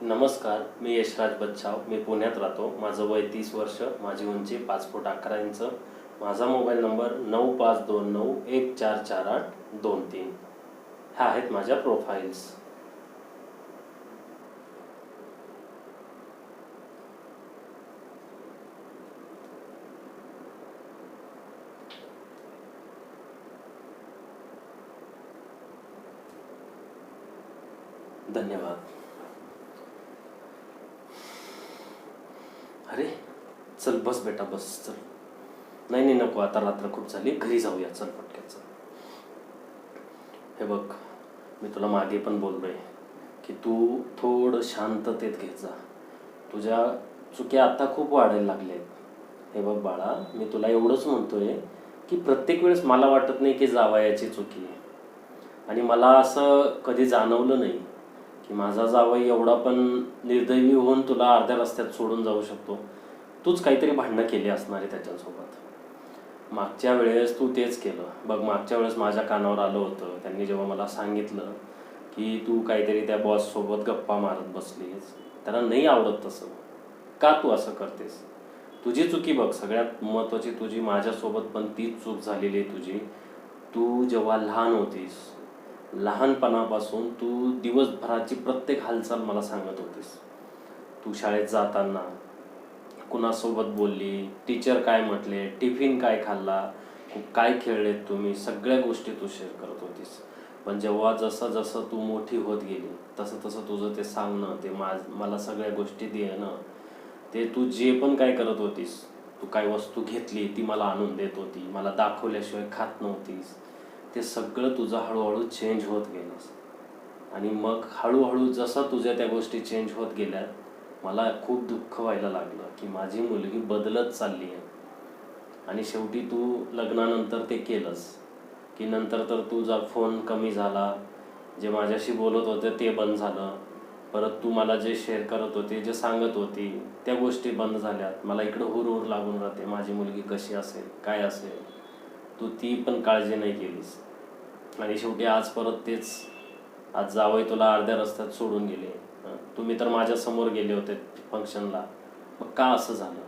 नमस्कार, मी यशराज बच्छाव. मी पुण्यात राहतो. माझं वय 30 वर्ष, माझी उंची 5 फूट 11 इंच. माझा मोबाईल नंबर 9529144823. ह्या आहेत माझ्या प्रोफाईल्स. धन्यवाद. अरे चल, बस बेटा, बस, चल. नाही नाही, नको, आता रात्र खूप झाली, घरी जाऊया, चल पटक्याचं. हे बघ, मी तुला मागे पण बोललोय की तू थोडं शांततेत घेत जा. तुझ्या चुक्या आता खूप वाढायला लागल्या आहेत. हे बघ बाळा, मी तुला एवढंच म्हणतोय की प्रत्येक वेळेस मला वाटत नाही की जावयाची चुकी आहे. आणि मला असं कधी जाणवलं नाही की माझा जावई एवढा पण निर्दयी होऊन तुला अर्ध्या रस्त्यात सोडून जाऊ शकतो. तूच काहीतरी भांडणं केली असणार आहे त्याच्यासोबत. मागच्या वेळेस तू तेच केलं बघ. मागच्या वेळेस माझ्या कानावर आलं होतं, त्यांनी जेव्हा मला सांगितलं की तू काहीतरी त्या बॉससोबत गप्पा मारत बसलीस. त्यांना नाही आवडत तसं. का तू असं करतेस? तुझी चुकी बघ, सगळ्यात महत्त्वाची तुझी. माझ्यासोबत पण तीच चूक झालेली आहे तुझी. तू जेव्हा लहान होतीस, लहानपणापासून तू दिवसभराची प्रत्येक हालचाल मला सांगत होतीस. तू शाळेत जाताना कुणासोबत बोलली, टीचर काय म्हटले, टिफिन काय खाल्ला, काय खेळलेत तुम्ही, सगळ्या गोष्टी तू शेअर करत होतीस. पण जेव्हा जसं जसं तू मोठी होत गेली तसं तसं तुझं ते सांगणं, ते मला सगळ्या गोष्टी देणं, ते तू जे पण काय करत होतीस, तू काय वस्तू घेतली ती मला आणून देत होती, मला दाखवल्याशिवाय खात नव्हतीस, ते सगळं तुझं हळूहळू चेंज होत गेलंस. आणि मग हळूहळू जसं तुझ्या त्या गोष्टी चेंज होत गेल्या, मला खूप दुःख व्हायला लागलं की माझी मुलगी बदलत चालली आहे. आणि शेवटी तू लग्नानंतर ते केलंस की नंतर तर तुझा फोन कमी झाला, जे माझ्याशी बोलत होते ते बंद झालं. परत तू मला जे शेअर करत होते, जे सांगत होती, त्या गोष्टी बंद झाल्यात. मला इकडं हुरहुर लागून राहते, माझी मुलगी कशी असेल, काय असेल. तू ती पण काळजी नाही केलीस. आणि शेवटी आज परत तेच. आज जावई तुला अर्ध्या रस्त्यात सोडून गेले. तुम्ही तर माझ्यासमोर गेले होते फंक्शनला. मग का असं झालं?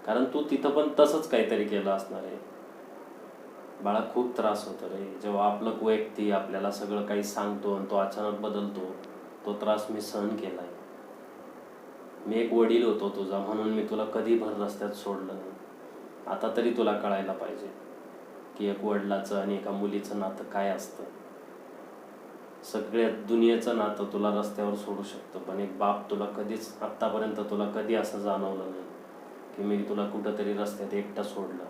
कारण तू तिथं पण तसंच काहीतरी केलं असणार आहे. बाळा, खूप त्रास होतो रे जेव्हा आपलं व्यक्ती आपल्याला सगळं काही सांगतो आणि तो अचानक बदलतो. तो त्रास मी सहन केला आहे. मी एक वडील होतो तुझा, म्हणून मी तुला कधी भर रस्त्यात सोडलं नाही. आता तरी तुला कळायला पाहिजे की एक वडिलाचं आणि एका मुलीचं नातं काय असतं. सगळ्या दुनियेचं नातं तुला रस्त्यावर सोडू शकतं, पण एक बाप तुला आत्तापर्यंत तुला कधी असं जाणवलं नाही की मी तुला कुठंतरी रस्त्यात एकटं सोडलं.